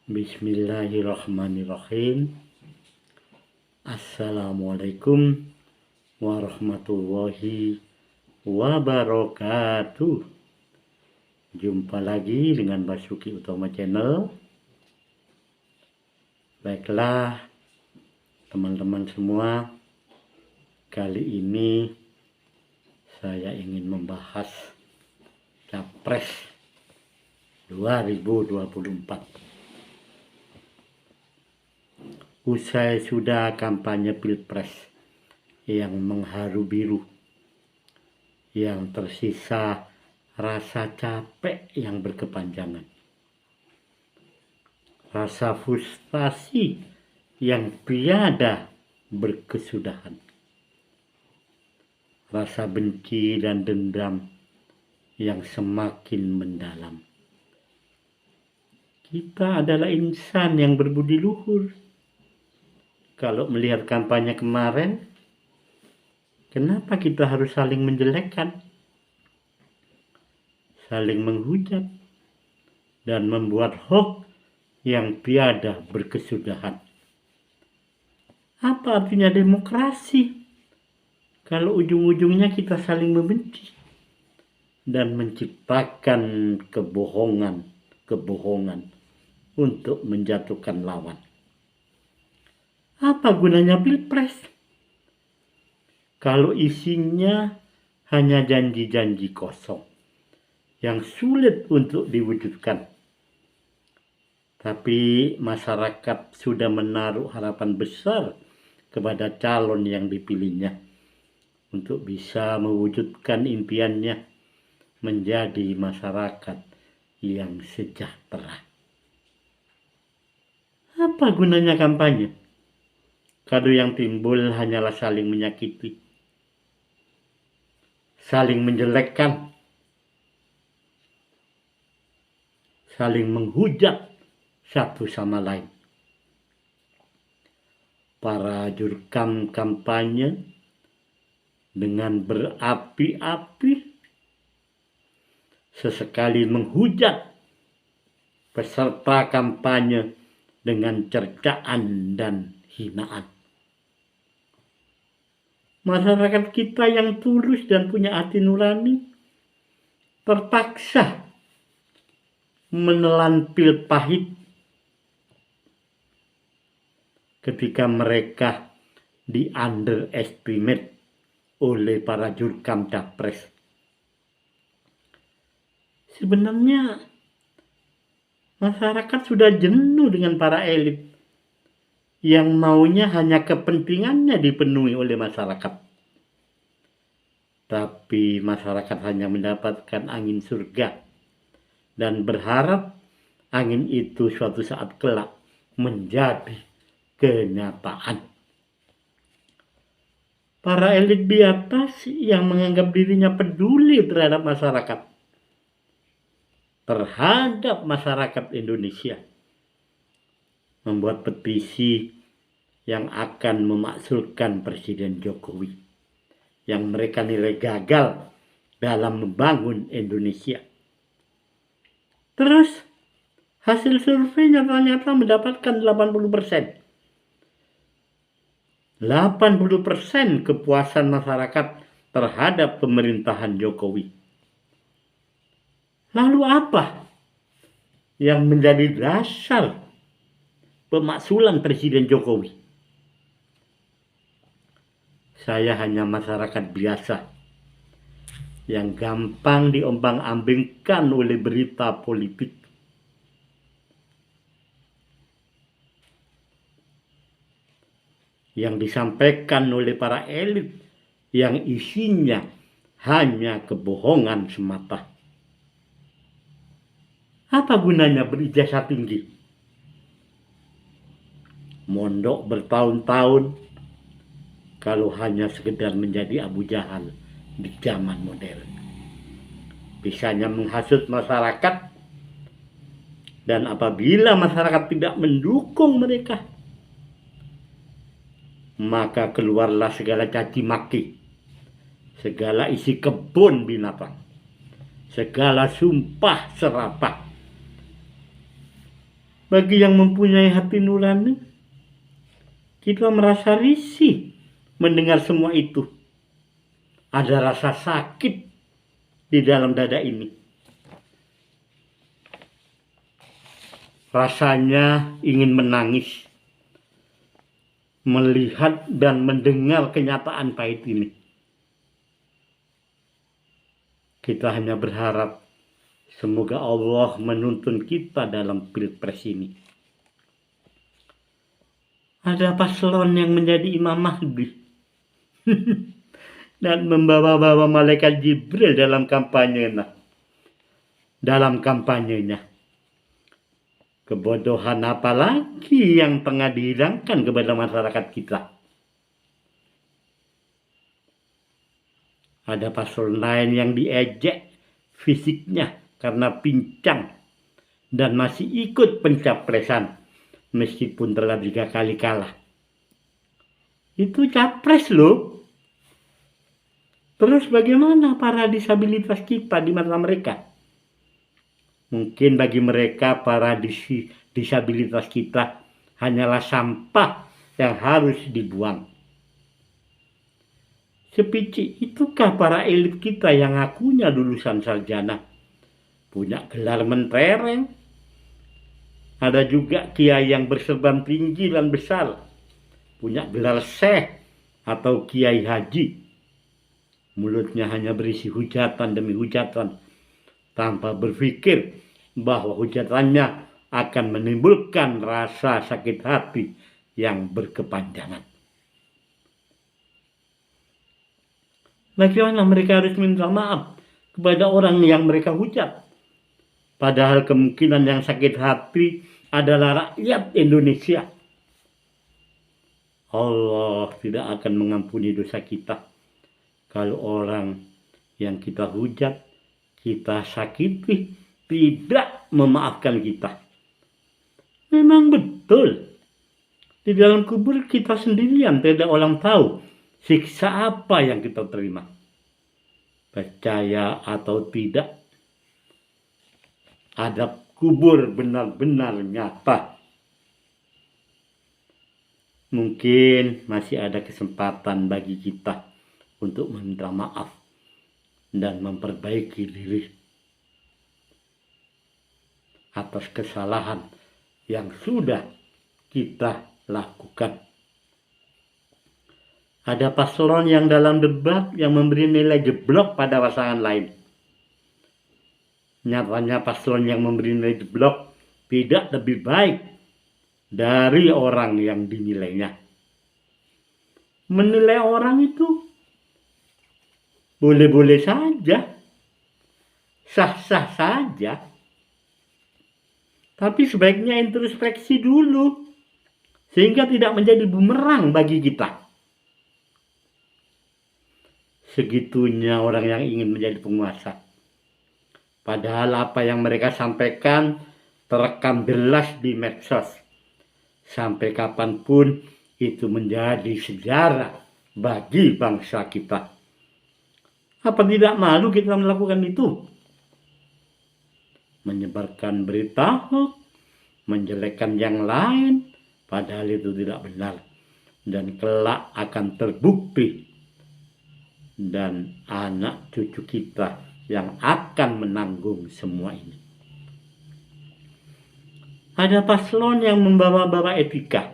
Bismillahirrahmanirrahim. Assalamualaikum warahmatullahi wabarakatuh. Jumpa lagi dengan Basuki Utama Channel. Baiklah teman-teman semua, kali ini saya ingin membahas Capres 2024. Usai sudah kampanye Pilpres yang mengharu biru, yang tersisa rasa capek yang berkepanjangan, rasa frustasi yang tiada berkesudahan, rasa benci dan dendam yang semakin mendalam. Kita adalah insan yang berbudi luhur. Kalau melihat kampanye kemarin, kenapa kita harus saling menjelekkan, saling menghujat, dan membuat hoax yang tiada berkesudahan? Apa artinya demokrasi kalau ujung-ujungnya kita saling membenci dan menciptakan kebohongan untuk menjatuhkan lawan? Apa gunanya Pilpres kalau isinya hanya janji-janji kosong yang sulit untuk diwujudkan? Tapi masyarakat sudah menaruh harapan besar kepada calon yang dipilihnya untuk bisa mewujudkan impiannya menjadi masyarakat yang sejahtera. Apa gunanya kampanye kalau yang timbul hanyalah saling menyakiti, saling menjelekkan, saling menghujat satu sama lain? Para jurkam kampanye dengan berapi-api sesekali menghujat peserta kampanye dengan cercaan dan hinaan. Masyarakat kita yang tulus dan punya hati nurani terpaksa menelan pil pahit ketika mereka di underestimate oleh para jurkam capres. Sebenarnya masyarakat sudah jenuh dengan para elit yang maunya hanya kepentingannya dipenuhi oleh masyarakat. Tapi masyarakat hanya mendapatkan angin surga dan berharap angin itu suatu saat kelak menjadi kenyataan. Para elit di atas yang menganggap dirinya peduli terhadap masyarakat Indonesia membuat petisi yang akan memakzulkan Presiden Jokowi yang mereka nilai gagal dalam membangun Indonesia. Terus hasil surveinya ternyata mendapatkan 80%. 80% kepuasan masyarakat terhadap pemerintahan Jokowi. Lalu apa yang menjadi dasar pemakzulan Presiden Jokowi? Saya hanya masyarakat biasa yang gampang diombang-ambingkan oleh berita politik. Yang disampaikan oleh para elit yang isinya hanya kebohongan semata. Apa gunanya berijazah tinggi? Mondok bertahun-tahun kalau hanya sekedar menjadi Abu Jahal di zaman modern. Bisanya menghasut masyarakat, dan apabila masyarakat tidak mendukung mereka, maka keluarlah segala caci maki, segala isi kebun binatang, segala sumpah serapah, Bagi yang mempunyai hati nurani, kita merasa risih mendengar semua itu. Ada rasa sakit di dalam dada ini. Rasanya ingin menangis melihat dan mendengar kenyataan pahit ini. Kita hanya berharap semoga Allah menuntun kita dalam pilpres ini. Ada paslon yang menjadi Imam Mahdi dan membawa-bawa malaikat Jibril dalam kampanyenya. Kebodohan apa lagi yang tengah dihilangkan kepada masyarakat kita? Ada paslon lain yang diejek fisiknya karena pincang dan masih ikut pencapresan meskipun telah 3 kali kalah. Itu capres loh. Terus bagaimana para disabilitas kita di mata mereka? Mungkin bagi mereka para disabilitas kita hanyalah sampah yang harus dibuang. Sepicik itukah para elit kita yang ngakunya lulusan sarjana, punya gelar mentereng? Ada juga kiai yang berserban tinggi dan besar, punya gelar syekh atau kiai haji. Mulutnya hanya berisi hujatan demi hujatan, tanpa berpikir bahwa hujatannya akan menimbulkan rasa sakit hati yang berkepanjangan. Bagaimana mereka harus minta maaf kepada orang yang mereka hujat? Padahal kemungkinan yang sakit hati adalah rakyat Indonesia. Allah tidak akan mengampuni dosa kita kalau orang yang kita hujat, kita sakiti, tidak memaafkan kita. Memang betul, di dalam kubur kita sendirian tidak orang tahu siksa apa yang kita terima. Percaya atau tidak, adab kubur benar-benar nyata. Mungkin masih ada kesempatan bagi kita untuk meminta maaf dan memperbaiki diri atas kesalahan yang sudah kita lakukan. Ada paslon yang dalam debat yang memberi nilai jeblok pada pasangan lain. Nyatanya paslon yang memberi nilai jeblok tidak lebih baik dari orang yang dinilainya. Menilai orang itu boleh-boleh saja, sah-sah saja. Tapi sebaiknya introspeksi dulu, sehingga tidak menjadi bumerang bagi kita. Segitunya orang yang ingin menjadi penguasa. Padahal apa yang mereka sampaikan terekam jelas di medsos. Sampai kapanpun itu menjadi sejarah bagi bangsa kita. Apa tidak malu kita melakukan itu? Menyebarkan berita hoax, menjelekkan yang lain, padahal itu tidak benar. Dan kelak akan terbukti. Dan anak cucu kita yang akan menanggung semua ini. Ada paslon yang membawa-bawa etika.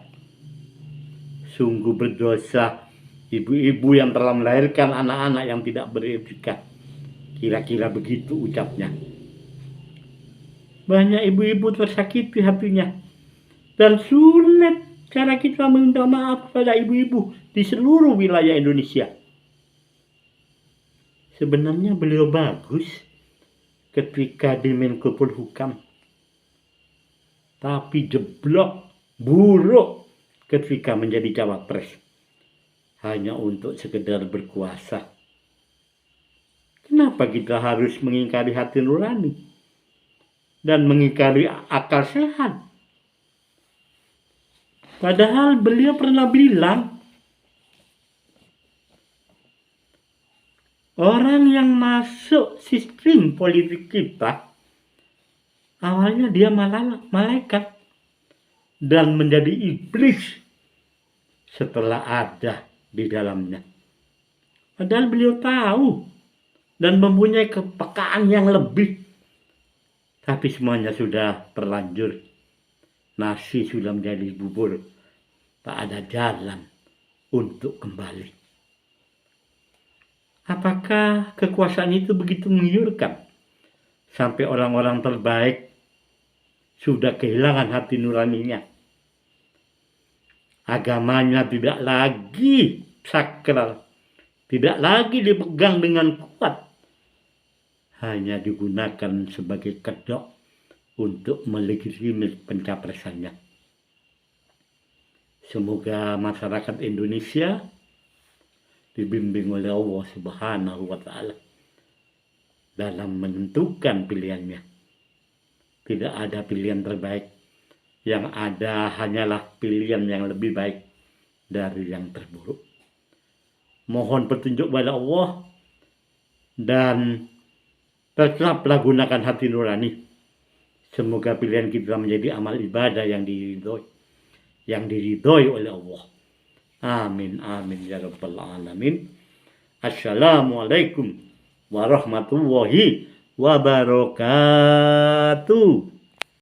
Sungguh berdosa ibu-ibu yang telah melahirkan anak-anak yang tidak beretika. Kira-kira begitu ucapnya. Banyak ibu-ibu tersakiti hatinya. Dan sulit cara kita meminta maaf pada ibu-ibu di seluruh wilayah Indonesia. Sebenarnya beliau bagus ketika di Menko Polhukam. Tapi jeblok, buruk ketika menjadi cawapres. Hanya untuk sekedar berkuasa. Kenapa kita harus mengingkari hati nurani? Dan mengingkari akal sehat? Padahal beliau pernah bilang, orang yang masuk sistem politik kita, awalnya dia malaikat. dan menjadi iblis setelah ada di dalamnya. Padahal beliau tahu dan mempunyai kepekaan yang lebih. Tapi semuanya sudah terlanjur. Nasi sudah menjadi bubur. Tak ada jalan untuk kembali. Apakah kekuasaan itu begitu menggiurkan? Sampai orang-orang terbaik sudah kehilangan hati nuraninya. Agamanya tidak lagi sakral. Tidak lagi dipegang dengan kuat. Hanya digunakan sebagai kedok untuk melegitimasi pencapresannya. Semoga masyarakat Indonesia dibimbing oleh Allah Subhanahu wa Ta'ala dalam menentukan pilihannya. Tidak ada pilihan terbaik, yang ada hanyalah pilihan yang lebih baik dari yang terburuk. Mohon petunjuk pada Allah dan tetaplah gunakan hati nurani. Semoga pilihan kita menjadi amal ibadah yang diridhoi oleh Allah. Amin amin ya rabbal alamin. Assalamualaikum warahmatullahi wabarakatuh.